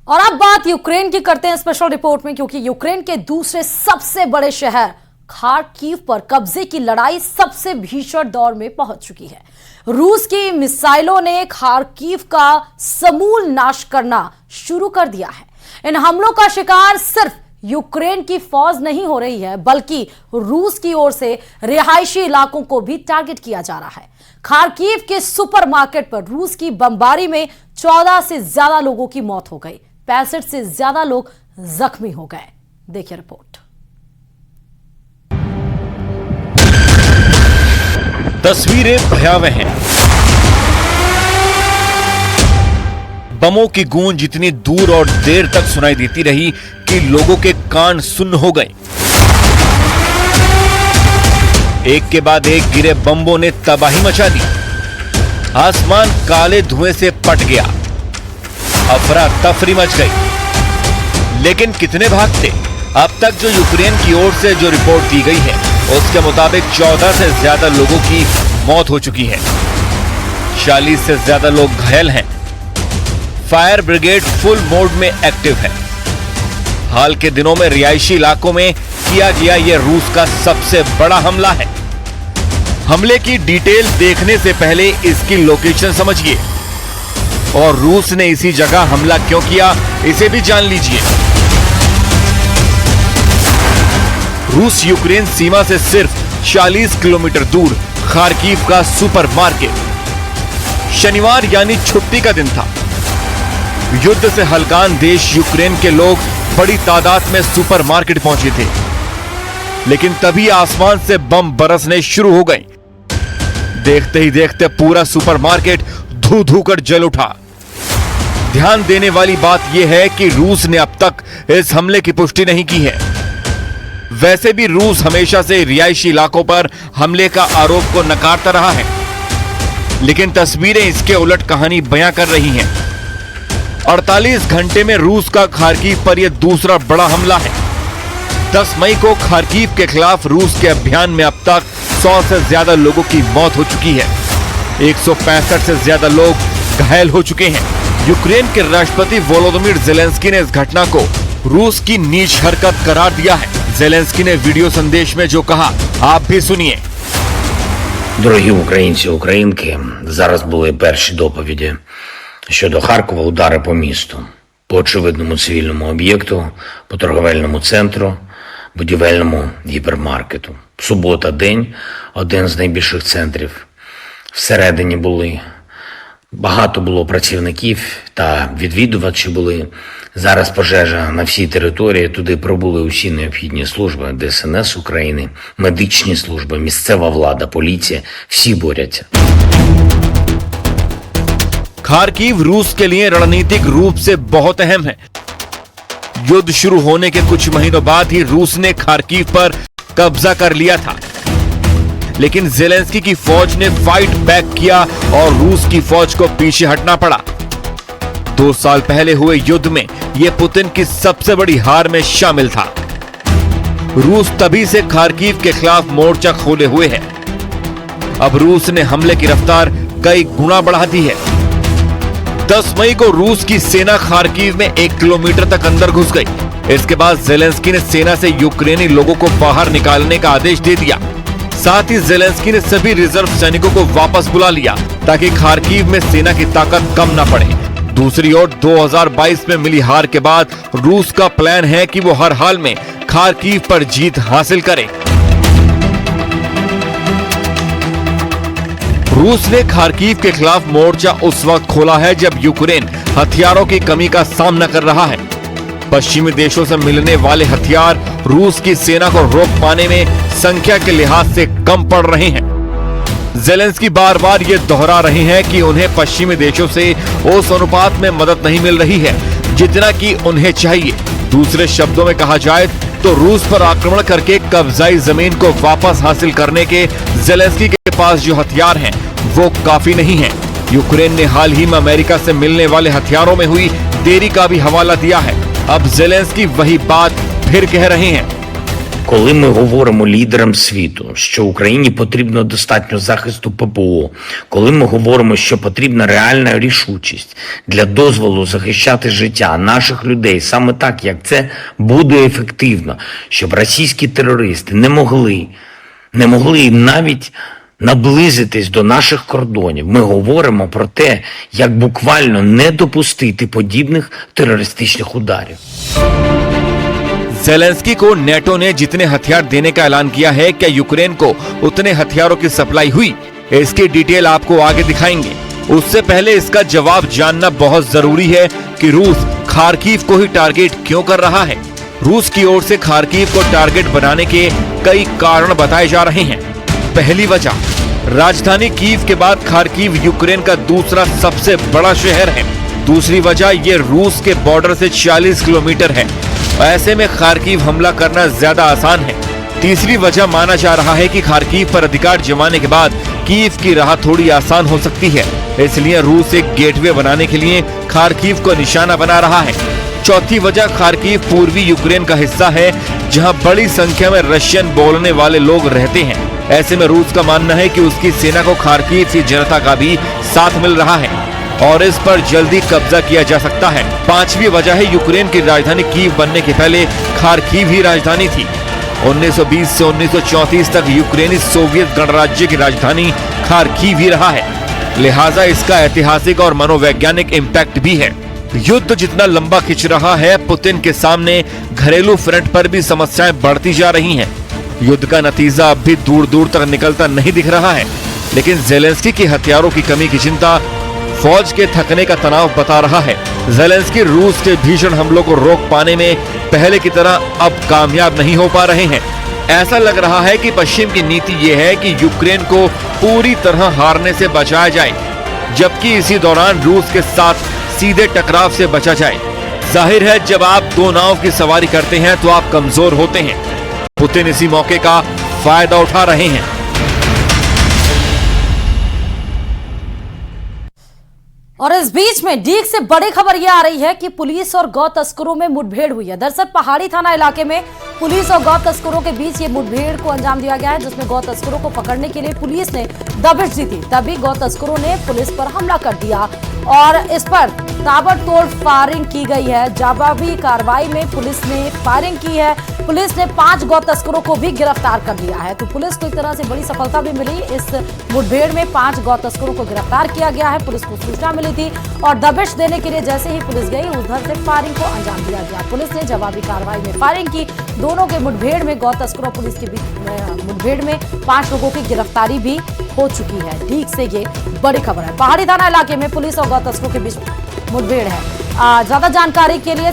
और अब बात यूक्रेन की करते हैं स्पेशल रिपोर्ट में, क्योंकि यूक्रेन के दूसरे सबसे बड़े शहर खार्किव पर कब्जे की लड़ाई सबसे भीषण दौर में पहुंच चुकी है। रूस की मिसाइलों ने खार्किव का समूल नाश करना शुरू कर दिया है। इन हमलों का शिकार सिर्फ यूक्रेन की फौज नहीं हो रही है, बल्कि रूस की ओर से रिहायशी इलाकों को भी टारगेट किया जा रहा है। खार्किव के सुपरमार्केट पर रूस की बमबारी में 14 से ज्यादा लोगों की मौत हो गई, 65 से ज्यादा लोग जख्मी हो गए। देखिए रिपोर्ट। तस्वीरें भयावह हैं। बमों की गूंज इतनी दूर और देर तक सुनाई देती रही कि लोगों के कान सुन्न हो गए। एक के बाद एक गिरे बम्बों ने तबाही मचा दी। आसमान काले धुएं से पट गया। अफरा तफरी मच गई। लेकिन कितने भागते? अब तक जो यूक्रेन की ओर से जो रिपोर्ट दी गई है, उसके मुताबिक 14 से ज्यादा लोगों की मौत हो चुकी है। 40 से ज्यादा लोग घायल हैं। फायर ब्रिगेड फुल मोड में एक्टिव है। हाल के दिनों में रिहायशी इलाकों में किया गया यह रूस का सबसे बड़ा हमला है। हमले की डिटेल देखने से पहले इसकी लोकेशन समझिए और रूस ने इसी जगह हमला क्यों किया, इसे भी जान लीजिए। रूस यूक्रेन सीमा से सिर्फ 40 किलोमीटर दूर खार्किव का सुपरमार्केट। शनिवार यानी छुट्टी का दिन था। युद्ध से हलकान देश यूक्रेन के लोग बड़ी तादाद में सुपरमार्केट पहुंचे थे, लेकिन तभी आसमान से बम बरसने शुरू हो गए। देखते ही देखते पूरा सुपरमार्केट धू धू कर जल उठा। ध्यान देने वाली बात यह है कि रूस ने अब तक इस हमले की पुष्टि नहीं की है। वैसे भी रूस हमेशा से रिहायशी इलाकों पर हमले का आरोप को नकारता रहा है, लेकिन तस्वीरें इसके उलट कहानी बयां कर रही हैं। 48 घंटे में रूस का खार्किव पर यह दूसरा बड़ा हमला है। 10 मई को खार्किव के खिलाफ रूस के अभियान में अब तक 100 से ज्यादा लोगों की मौत हो चुकी है। 165 से ज्यादा लोग घायल हो चुके हैं। यूक्रेन के राष्ट्रपति वोलोदिमीर ज़ेलेंस्की ने इस घटना को रूस की नीच हरकत करार दिया है। ज़ेलेंस्की ने वीडियो संदेश में जो कहा, आप भी सुनिए। Дорогі українці, українки, зараз були перші доповіді щодо Харкова, удари по місту, по очевидному цивільному об'єкту, по торговельному центру, будівельному гіпермаркету. Субота – день, один з найбільших центрів. Всередині були. Багато було працівників та відвідувачі були. Зараз пожежа на всій території, туди прибули усі необхідні служби, ДСНС України, медичні служби, місцева влада, поліція, всі борються. खार्किव रूस के लिए रणनीतिक रूप से बहुत अहम है। युद्ध शुरू होने के कुछ महीनों बाद ही रूस ने खार्किव पर कब्जा कर लिया था, लेकिन ज़ेलेंस्की की फौज ने फाइट बैक किया और रूस की फौज को पीछे हटना पड़ा। 2 साल पहले हुए युद्ध में यह पुतिन की सबसे बड़ी हार में शामिल था। रूस तभी से खार्किव के खिलाफ मोर्चा खोले हुए है। अब रूस ने हमले की रफ्तार कई गुना बढ़ा दी है। 10 मई को रूस की सेना खार्किव में 1 किलोमीटर तक अंदर घुस गई। इसके बाद ज़ेलेंस्की ने सेना से यूक्रेनी लोगों को बाहर निकालने का आदेश दे दिया। साथ ही ज़ेलेंस्की ने सभी रिजर्व सैनिकों को वापस बुला लिया ताकि खार्किव में सेना की ताकत कम न पड़े। दूसरी ओर 2022 में मिली हार के बाद रूस का प्लान है कि वो हर हाल में खार्किव पर जीत हासिल करे। रूस ने खार्किव के खिलाफ मोर्चा उस वक्त खोला है जब यूक्रेन हथियारों की कमी का सामना कर रहा है। पश्चिमी देशों से मिलने वाले हथियार रूस की सेना को रोक पाने में संख्या के लिहाज से कम पड़ रहे हैं। ज़ेलेंस्की बार बार ये दोहरा रहे हैं कि उन्हें पश्चिमी देशों से उस अनुपात में मदद नहीं मिल रही है जितना कि उन्हें चाहिए। दूसरे शब्दों में कहा जाए तो रूस पर आक्रमण करके कब्जाई जमीन को वापस हासिल करने के ज़ेलेंस्की के पास जो हथियार हैं वो काफी नहीं है। यूक्रेन ने हाल ही में अमेरिका से मिलने वाले हथियारों में हुई देरी का भी हवाला दिया है। अब ज़ेलेंस्की वही बात फिर कह रहे हैं। Коли ми говоримо лідерам світу, що Україні потрібно достатньо захисту ППО, коли ми говоримо, що потрібна реальна рішучість для дозволу захищати життя наших людей саме так, як це буде ефективно, щоб російські терористи не могли навіть наблизитись до наших кордонів. Ми говоримо про те, як буквально не допустити подібних терористичних ударів. जेलेंस्की को नेटो ने जितने हथियार देने का ऐलान किया है, क्या यूक्रेन को उतने हथियारों की सप्लाई हुई? इसकी डिटेल आपको आगे दिखाएंगे। उससे पहले इसका जवाब जानना बहुत जरूरी है कि रूस खार्किव को ही टारगेट क्यों कर रहा है। रूस की ओर से खार्किव को टारगेट बनाने के कई कारण बताए जा रहे हैं। पहली वजह, राजधानी कीव के बाद खार्किव यूक्रेन का दूसरा सबसे बड़ा शहर है। दूसरी वजह, ये रूस के बॉर्डर से 40 किलोमीटर है। ऐसे में खार्किव हमला करना ज्यादा आसान है। तीसरी वजह माना जा रहा है कि खार्किव पर अधिकार जमाने के बाद कीव की राह थोड़ी आसान हो सकती है, इसलिए रूस एक गेटवे बनाने के लिए खार्किव को निशाना बना रहा है। चौथी वजह, खार्किव पूर्वी यूक्रेन का हिस्सा है जहां बड़ी संख्या में रशियन बोलने वाले लोग रहते हैं। ऐसे में रूस का मानना है कि उसकी सेना को खार्किव की जनता का भी साथ मिल रहा है और इस पर जल्दी कब्जा किया जा सकता है। पांचवी वजह है, यूक्रेन की राजधानी कीव बनने के पहले खार्किव ही राजधानी थी। 1920 से 1934 तक यूक्रेनी सोवियत गणराज्य की राजधानी खार्किव ही रहा है, लिहाजा इसका ऐतिहासिक और मनोवैज्ञानिक इम्पैक्ट भी है। युद्ध जितना लंबा खिंच रहा है, पुतिन के सामने घरेलू फ्रंट पर भी समस्याएं बढ़ती जा रही हैं। युद्ध का नतीजा अब भी दूर दूर तक निकलता नहीं दिख रहा है, लेकिन जेलेंस्की की हथियारों की कमी की चिंता फौज के थकने का तनाव बता रहा है। जेलेंस्की रूस के भीषण हमलों को रोक पाने में पहले की तरह अब कामयाब नहीं हो पा रहे हैं। ऐसा लग रहा है कि पश्चिम की नीति ये है कि यूक्रेन को पूरी तरह हारने से बचाया जाए, जबकि इसी दौरान रूस के साथ सीधे टकराव से बचा जाए। जाहिर है, जब आप दो नाव की सवारी करते हैं तो आप कमजोर होते हैं। पुतिन इसी मौके का फायदा उठा रहे हैं। और इस बीच में डीग से बड़ी खबर यह आ रही है कि पुलिस और गौ तस्करों में मुठभेड़ हुई है। दरअसल पहाड़ी थाना इलाके में पुलिस और गौ तस्करों के बीच ये मुठभेड़ को अंजाम दिया गया है, जिसमें गौ तस्करों को पकड़ने के लिए पुलिस ने दबिश दी थी। तभी गौ तस्करों ने पुलिस पर हमला कर दिया और इस पर ताबड़तोड़ फायरिंग की गई है। जवाबी कार्रवाई में पुलिस ने फायरिंग की है। पुलिस ने 5 गौ तस्करों को भी गिरफ्तार कर लिया है। तो पुलिस को एक तरह से बड़ी सफलता भी मिली। इस मुठभेड़ में 5 गौ तस्करों को गिरफ्तार किया गया है। पुलिस को सूचना मिली थी और दबिश देने के लिए जैसे ही पुलिस गई, उधर से फायरिंग को अंजाम दिया गया। पुलिस ने जवाबी कार्रवाई में फायरिंग की। दोनों के मुठभेड़ में गौ तस्करों पुलिस के बीच मुठभेड़ में 5 लोगों की गिरफ्तारी भी हो चुकी है। ठीक से ये बड़ी खबर है। पहाड़ी थाना इलाके में पुलिस और गौ तस्करों के बीच मुठभेड़ है। ज्यादा जानकारी के लिए